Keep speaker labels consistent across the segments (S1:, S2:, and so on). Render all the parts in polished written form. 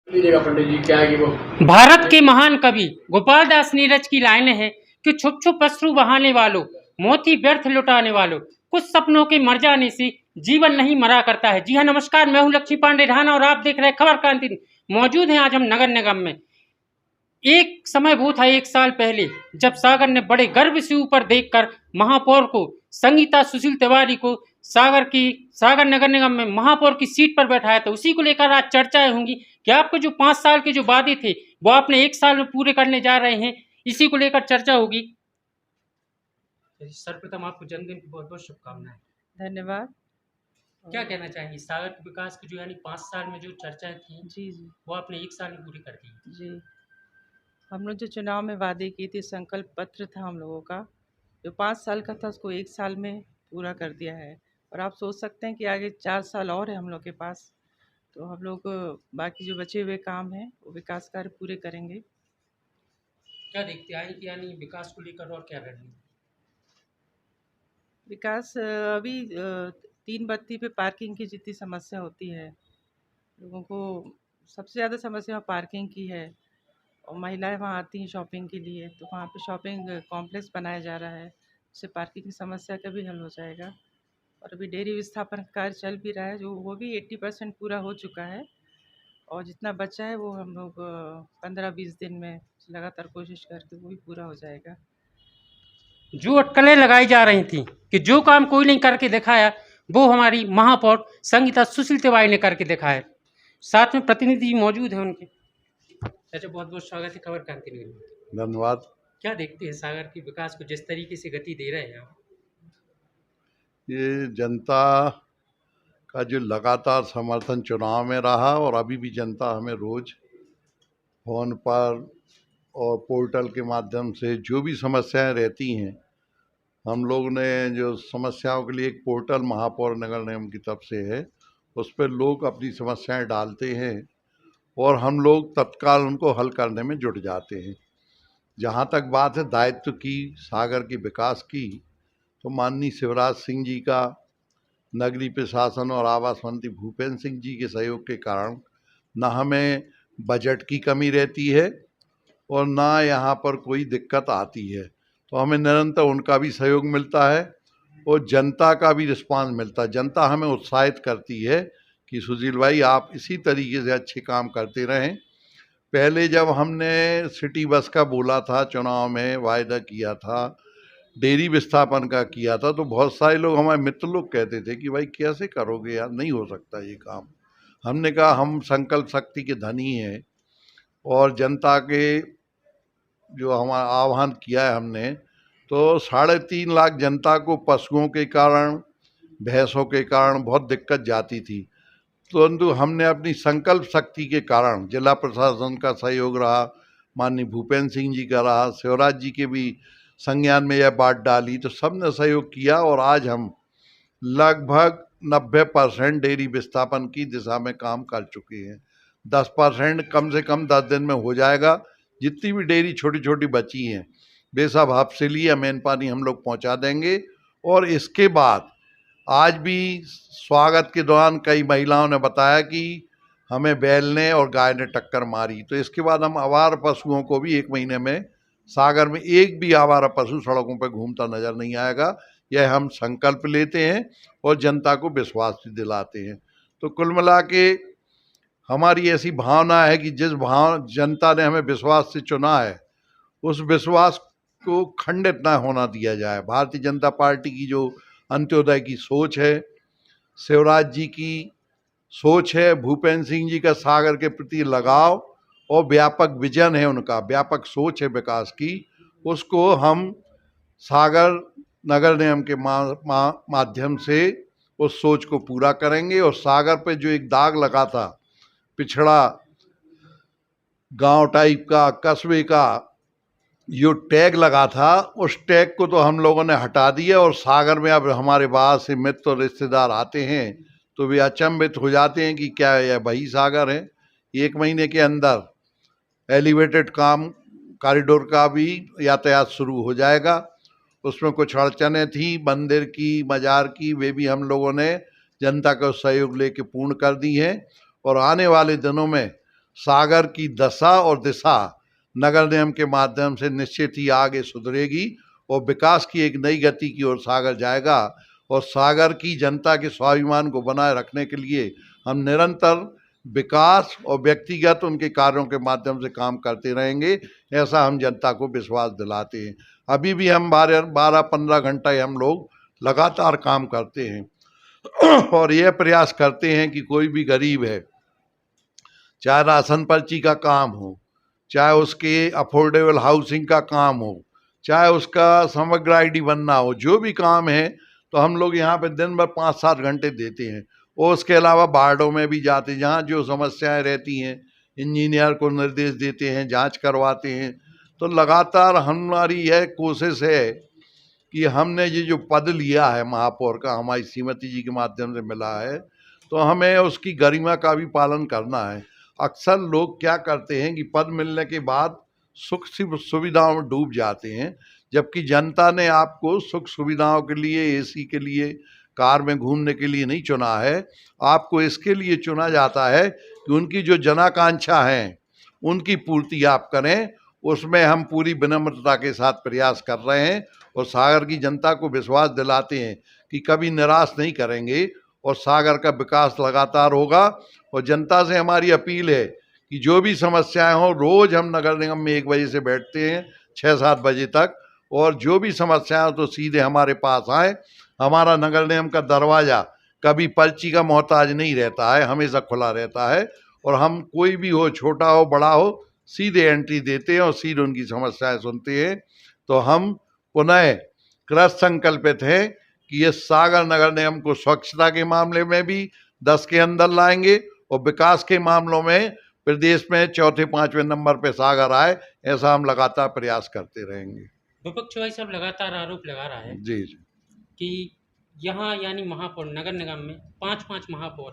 S1: लीजिएगा पंडित जी, क्या है कि वो
S2: भारत के महान कवि गोपाल दास नीरज की लाइनें हैं कि छुप छुप अश्रु बहाने वालों, मोती व्यर्थ लुटाने वालों, कुछ सपनों के मर जाने से जीवन नहीं मरा करता है। जी हाँ, नमस्कार, मैं हूँ लक्ष्मी पांडे ढाना और आप देख रहे हैं खबर क्रांति। मौजूद हैं आज हम नगर निगम में। एक समय वो था 1 साल पहले जब सागर ने बड़े गर्व से ऊपर देखकर महापौर को, संगीता सुशील तिवारी को सागर नगर निगम में महापौर की सीट पर बैठाया था। उसी को लेकर आज चर्चाएं होंगी कि आपको जो 5 साल के जो वादे थे वो आपने 1 साल में पूरे करने जा रहे हैं। इसी को लेकर चर्चा होगी। सर्वप्रथम आपको जन्मदिन की बहुत बहुत शुभकामनाएं।
S3: धन्यवाद।
S2: क्या कहना चाहेंगे, सागर के विकास की जो यानी 5 साल में जो चर्चाएं थी
S3: जी जी
S2: वो आपने 1 साल में पूरी कर दी।
S3: जी, हम लोग जो चुनाव में वादे किए थे, संकल्प पत्र था हम लोगों का, जो 5 साल का था उसको 1 साल में पूरा कर दिया है। और आप सोच सकते हैं कि आगे 4 साल और है हम लोग के पास, तो हम लोग बाकी जो बचे हुए काम हैं वो विकास कार्य पूरे करेंगे।
S2: क्या देखते हैं कि यानी विकास को लेकर और क्या रणनीति?
S3: विकास अभी 3 बत्ती पे पार्किंग की जितनी समस्या होती है, लोगों को सबसे ज़्यादा समस्या पार्किंग की है। और महिलाएं वहाँ आती हैं शॉपिंग के लिए, तो वहाँ पे शॉपिंग कॉम्प्लेक्स बनाया जा रहा है, उससे पार्किंग की समस्या का भी हल हो जाएगा। और अभी डेयरी विस्थापन का कार्य चल भी रहा है, जो वो भी 80% पूरा हो चुका है। और जितना बचा है वो हम लोग 15-20 दिन में लगातार कोशिश करके वो भी पूरा हो जाएगा।
S2: जो अटकलें लगाई जा रही थी कि जो काम कोई नहीं करके दिखाया वो हमारी महापौर संगीता सुशील तिवारी ने करके दिखाया। साथ में प्रतिनिधि मौजूद हैं उनके। अच्छा, बहुत बहुत स्वागत है खबर क्रांति न्यूज़ में।
S4: धन्यवाद।
S2: क्या देखते हैं सागर के विकास को जिस तरीके से गति दे रहे हैं आप?
S4: ये जनता का जो लगातार समर्थन चुनाव में रहा और अभी भी जनता हमें रोज फोन पर और पोर्टल के माध्यम से जो भी समस्याएं रहती हैं, हम लोग ने जो समस्याओं के लिए एक पोर्टल महापौर नगर निगम की तरफ से है, उस पर लोग अपनी समस्याएं डालते हैं और हम लोग तत्काल उनको हल करने में जुट जाते हैं। जहाँ तक बात है दायित्व की, सागर के विकास की, तो माननीय शिवराज सिंह जी का, नगरीय प्रशासन और आवास मंत्री भूपेंद्र सिंह जी के सहयोग के कारण न हमें बजट की कमी रहती है और ना यहाँ पर कोई दिक्कत आती है। तो हमें निरंतर उनका भी सहयोग मिलता है और जनता का भी रिस्पांस मिलता है। जनता हमें उत्साहित करती है कि सुशील भाई आप इसी तरीके से अच्छे काम करते रहें। पहले जब हमने सिटी बस का बोला था, चुनाव में वायदा किया था, डेयरी विस्थापन का किया था, तो बहुत सारे लोग, हमारे मित्र लोग कहते थे कि भाई कैसे करोगे यार, नहीं हो सकता ये काम। हमने कहा हम संकल्प शक्ति के धनी हैं और जनता के जो हमारा आह्वान किया है हमने, तो 3.5 लाख जनता को पशुओं के कारण, भैंसों के कारण बहुत दिक्कत जाती थी। परंतु हमने अपनी संकल्प शक्ति के कारण, जिला प्रशासन का सहयोग रहा, माननीय भूपेंद्र सिंह जी का रहा, शिवराज जी के भी संज्ञान में यह बात डाली, तो सबने सहयोग किया और आज हम लगभग 90% डेयरी विस्थापन की दिशा में काम कर चुके हैं। 10% कम से कम 10 दिन में हो जाएगा। जितनी भी डेयरी छोटी छोटी बची हैं वे सब हाफसिली मेन पानी हम लोग पहुंचा देंगे। और इसके बाद आज भी स्वागत के दौरान कई महिलाओं ने बताया कि हमें बैल ने और गाय ने टक्कर मारी, तो इसके बाद हम आवारा पशुओं को भी 1 महीने में, सागर में एक भी आवारा पशु सड़कों पर घूमता नजर नहीं आएगा। यह हम संकल्प लेते हैं और जनता को विश्वास भी दिलाते हैं। तो कुल मिला के हमारी ऐसी भावना है कि जिस जनता ने हमें विश्वास से चुना है, उस विश्वास को खंडित ना होना दिया जाए। भारतीय जनता पार्टी की जो अंत्योदय की सोच है, शिवराज जी की सोच है, भूपेंद्र सिंह जी का सागर के प्रति लगाव और व्यापक विजन है, उनका व्यापक सोच है विकास की, उसको हम सागर नगर निगम के माध्यम से उस सोच को पूरा करेंगे। और सागर पे जो एक दाग लगा था, पिछड़ा गांव टाइप का, कस्बे का जो टैग लगा था, उस टैग को तो हम लोगों ने हटा दिया। और सागर में अब हमारे बाहर से मित्र और रिश्तेदार आते हैं तो वे अचंभित हो जाते हैं कि क्या यह वही सागर है। 1 महीने के अंदर एलिवेटेड काम, कॉरिडोर का भी यातायात शुरू हो जाएगा। उसमें कुछ अड़चनें थी मंदिर की, मजार की, वे भी हम लोगों ने जनता का सहयोग लेके पूर्ण कर दी हैं। और आने वाले दिनों में सागर की दशा और दिशा नगर निगम के माध्यम से निश्चित ही आगे सुधरेगी और विकास की एक नई गति की ओर सागर जाएगा। और सागर की जनता के स्वाभिमान को बनाए रखने के लिए हम निरंतर विकास और व्यक्तिगत उनके कार्यों के माध्यम से काम करते रहेंगे, ऐसा हम जनता को विश्वास दिलाते हैं। अभी भी हम 12-15 घंटे हम लोग लगातार काम करते हैं और यह प्रयास करते हैं कि कोई भी गरीब है, चाहे राशन पर्ची का काम हो, चाहे उसके अफोर्डेबल हाउसिंग का काम हो, चाहे उसका समग्र आईडी बनना हो, जो भी काम है तो हम लोग यहाँ पे दिन भर 5-7 घंटे देते हैं। और उसके अलावा वार्डों में भी जाते हैं, जहाँ जो समस्याएं रहती हैं इंजीनियर को निर्देश देते हैं, जांच करवाते हैं। तो लगातार हमारी यह कोशिश है कि हमने ये जो पद लिया है महापौर का, हमारी श्रीमती जी के माध्यम से मिला है, तो हमें उसकी गरिमा का भी पालन करना है। अक्सर लोग क्या करते हैं कि पद मिलने के बाद सुख सुविधाओं में डूब जाते हैं, जबकि जनता ने आपको सुख सुविधाओं के लिए, एसी के लिए, कार में घूमने के लिए नहीं चुना है। आपको इसके लिए चुना जाता है कि उनकी जो जनाकांक्षा हैं उनकी पूर्ति आप करें। उसमें हम पूरी विनम्रता के साथ प्रयास कर रहे हैं और सागर की जनता को विश्वास दिलाते हैं कि कभी निराश नहीं करेंगे और सागर का विकास लगातार होगा। और जनता से हमारी अपील है कि जो भी समस्याएं हों, रोज़ हम नगर निगम में 1 बजे से बैठते हैं 6-7 बजे तक, और जो भी समस्याएं हो तो सीधे हमारे पास आए। हमारा नगर निगम का दरवाज़ा कभी पर्ची का मोहताज नहीं रहता है, हमेशा खुला रहता है। और हम कोई भी हो, छोटा हो बड़ा हो, सीधे एंट्री देते हैं और सीधे उनकी समस्याएं सुनते हैं। तो हम पुनः कृत संकल्पित हैं कि ये सागर नगर निगम को स्वच्छता के मामले में भी 10 के अंदर लाएंगे और विकास के मामलों में प्रदेश में 4-5वें नंबर पे सागर आए, ऐसा हम लगातार प्रयास करते रहेंगे।
S2: विपक्ष भाई साहब लगातार आरोप लगा रहा है
S4: जी जी।
S2: कि यहाँ यानी महापौर नगर निगम में 5-5 महापौर,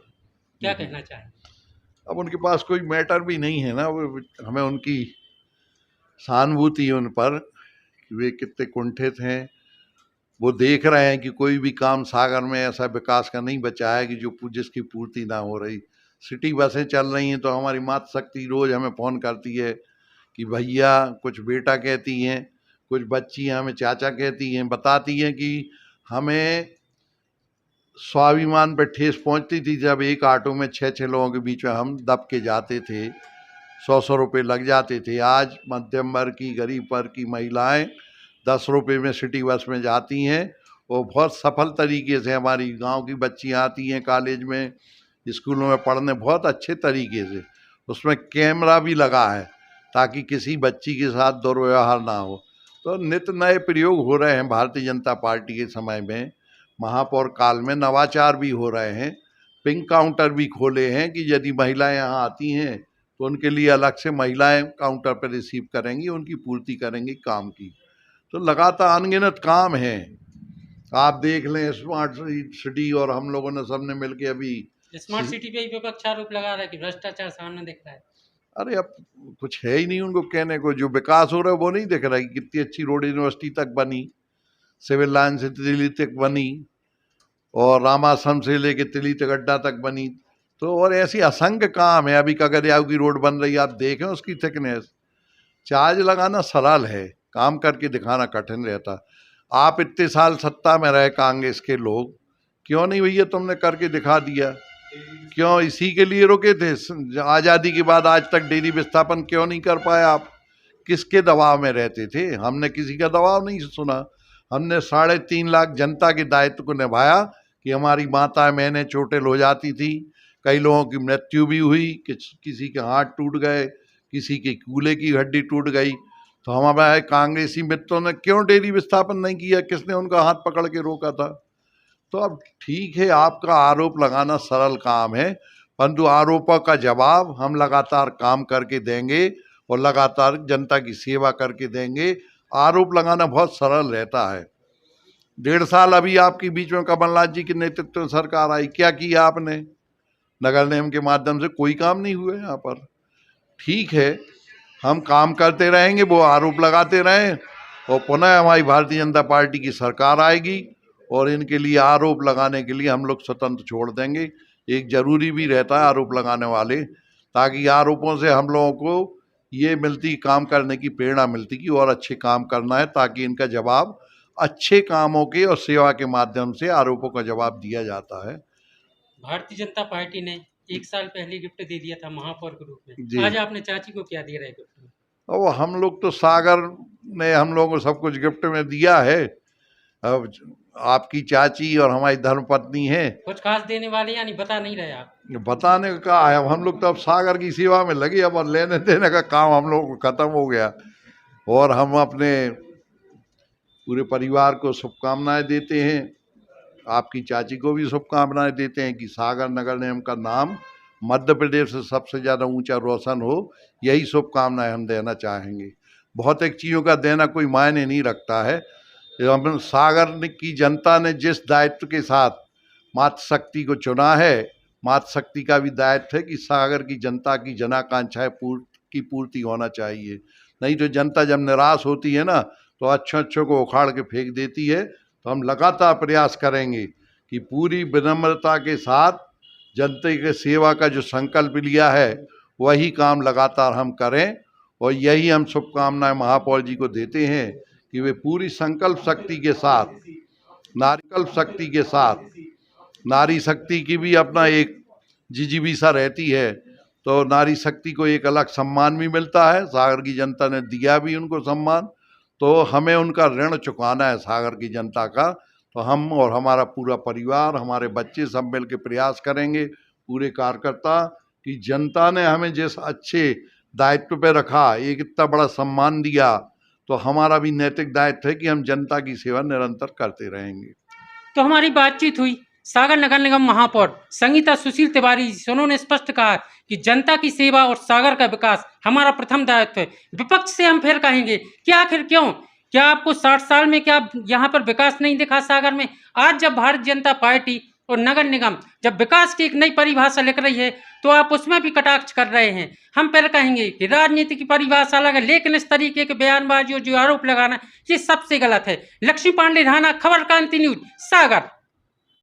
S2: क्या कहना चाहें?
S4: अब उनके पास कोई मैटर भी नहीं है ना, वो हमें उनकी सहानुभूति है उन पर कि वे कितने कुंठित हैं। वो देख रहे हैं कि कोई भी काम सागर में ऐसा विकास का नहीं बचा है कि जिसकी पूर्ति ना हो रही। सिटी बसें चल रही हैं तो हमारी मातृशक्ति रोज़ हमें फ़ोन करती है कि भैया, कुछ बेटा कहती हैं, कुछ बच्चियाँ हमें चाचा कहती हैं, बताती हैं कि हमें स्वाभिमान पर ठेस पहुंचती थी जब एक ऑटो में 6-6 लोगों के बीच में हम दब के जाते थे, 100-100 रुपये लग जाते थे। आज मध्यम वर्ग की, गरीब वर्ग की महिलाएं 10 रुपये में सिटी बस में जाती हैं और बहुत सफल तरीके से हमारी गांव की बच्चियां आती हैं कॉलेज में, स्कूलों में पढ़ने, बहुत अच्छे तरीके से। उसमें कैमरा भी लगा है ताकि किसी बच्ची के साथ दुर्व्यवहार ना हो। तो नित नए प्रयोग हो रहे हैं भारतीय जनता पार्टी के समय में। महापौर काल में नवाचार भी हो रहे हैं, पिंक काउंटर भी खोले हैं कि यदि महिलाएं यहाँ आती हैं तो उनके लिए अलग से महिलाएं काउंटर पर रिसीव करेंगी, उनकी पूर्ति करेंगी काम की। तो लगातार अनगिनत काम हैं। आप देख लें स्मार्ट सिटी, और हम लोगों ने सबने मिलके अभी
S2: स्मार्ट सिटी पे ही विपक्ष आरोप लगा रहा है कि भ्रष्टाचार सामने दिख रहा है।
S4: अरे अब कुछ है ही नहीं उनको कहने को। जो विकास हो रहा है वो नहीं दिख रहा है कि कितनी अच्छी रोड यूनिवर्सिटी तक बनी, सिविल लाइन से दिल्ली तक बनी, और रामाश्रम से लेके तिली तगड्डा तक बनी। तो और ऐसी असंख्य काम है। अभी कगरियाव की रोड बन रही है, आप देखें उसकी थिकनेस। चार्ज लगाना सरल है, काम करके दिखाना कठिन रहता। आप इतने साल सत्ता में रहे कांग्रेस के लोग, क्यों नहीं भैया तुमने करके दिखा दिया? क्यों इसी के लिए रुके थे? आज़ादी के बाद आज तक डेयरी विस्थापन क्यों नहीं कर पाए आप? किसके दबाव में रहते थे? हमने किसी का दबाव नहीं सुना। हमने 3.5 लाख जनता के दायित्व को निभाया कि हमारी माताएं बहनें चोटिल हो जाती थी, कई लोगों की मृत्यु भी हुई, किसी के हाथ टूट गए, किसी के कूल्हे की हड्डी टूट गई। तो हमारे कांग्रेसी मित्रों ने क्यों डेयरी विस्थापन नहीं किया? किसने उनका हाथ पकड़ के रोका था? तो अब ठीक है, आपका आरोप लगाना सरल काम है, परंतु आरोपों का जवाब हम लगातार काम करके देंगे और लगातार जनता की सेवा करके देंगे। आरोप लगाना बहुत सरल रहता है। 1.5 साल अभी आपके बीच में कमलनाथ जी के नेतृत्व में सरकार आई, क्या किया आपने? नगर निगम के माध्यम से कोई काम नहीं हुए यहाँ पर। ठीक है, हम काम करते रहेंगे, वो आरोप लगाते रहें, और पुनः हमारी भारतीय जनता पार्टी की सरकार आएगी और इनके लिए आरोप लगाने के लिए हम लोग स्वतंत्र छोड़ देंगे। एक जरूरी भी रहता है आरोप लगाने वाले, ताकि आरोपों से हम लोगों को ये मिलती, काम करने की प्रेरणा मिलती कि और अच्छे काम करना है, ताकि इनका जवाब अच्छे कामों के और सेवा के माध्यम से आरोपों का जवाब दिया जाता है।
S2: भारतीय जनता पार्टी ने 1 साल पहले गिफ्ट दे दिया था महापौर के रूप में।
S4: जी।
S2: आज आपने चाची को क्या दे रहे गिफ्ट में?
S4: और हम लोग तो सागर ने हम लोगों को सब कुछ गिफ्ट में दिया है। अब आपकी चाची और हमारी धर्मपत्नी है,
S2: कुछ खास देने वाले यानी बता नहीं रहे आप?
S4: बताने का है। अब हम लोग तो अब सागर की सेवा में लगे, अब और लेने देने का काम हम लोग को खत्म हो गया। और हम अपने पूरे परिवार को शुभकामनाएं देते हैं, आपकी चाची को भी शुभकामनाएं देते हैं कि सागर नगर निगम का नाम मध्य प्रदेश से सबसे ज़्यादा ऊंचा रोशन हो। यही शुभकामनाएं हम देना चाहेंगे। बहुत एक चीज़ों का देना कोई मायने नहीं रखता है। हम सागर की जनता ने जिस दायित्व के साथ मातृशक्ति को चुना है, मातृशक्ति का भी दायित्व है कि सागर की जनता की जनाकांक्षाएं की पूर्ति होना चाहिए। नहीं तो जनता जब निराश होती है ना, तो अच्छों को उखाड़ के फेंक देती है। तो हम लगातार प्रयास करेंगे कि पूरी विनम्रता के साथ जनता की सेवा का जो संकल्प लिया है वही काम लगातार हम करें। और यही हम शुभकामनाएं महापौर जी को देते हैं कि वे पूरी संकल्प शक्ति के साथ, नारिकल्प शक्ति के साथ, नारी शक्ति की भी अपना एक जिजीविषा रहती है, तो नारी शक्ति को एक अलग सम्मान भी मिलता है। सागर की जनता ने दिया भी उनको सम्मान, तो हमें उनका ऋण चुकाना है सागर की जनता का। तो हम और हमारा पूरा परिवार, हमारे बच्चे सब मिल के प्रयास करेंगे, पूरे कार्यकर्ता, कि जनता ने हमें जिस अच्छे दायित्व पे रखा, एक इतना बड़ा सम्मान दिया, तो हमारा भी नैतिक दायित्व है कि हम जनता की सेवा निरंतर करते रहेंगे।
S2: तो हमारी बातचीत हुई सागर नगर निगम महापौर संगीता सुशील तिवारी जी से। उन्होंने स्पष्ट कहा कि जनता की सेवा और सागर का विकास हमारा प्रथम दायित्व है। विपक्ष से हम फिर कहेंगे कि आखिर क्यों, क्या आपको 60 साल में क्या यहाँ पर विकास नहीं दिखा सागर में? आज जब भारतीय जनता पार्टी और नगर निगम जब विकास की एक नई परिभाषा लिख रही है, तो आप उसमें भी कटाक्ष कर रहे हैं। हम फिर कहेंगे कि राजनीति की परिभाषा अलग है, लेकिन इस तरीके के बयानबाजी और जो आरोप लगाना, ये सबसे गलत है। लक्ष्मी पांडे राणा, खबर क्रांति न्यूज, सागर।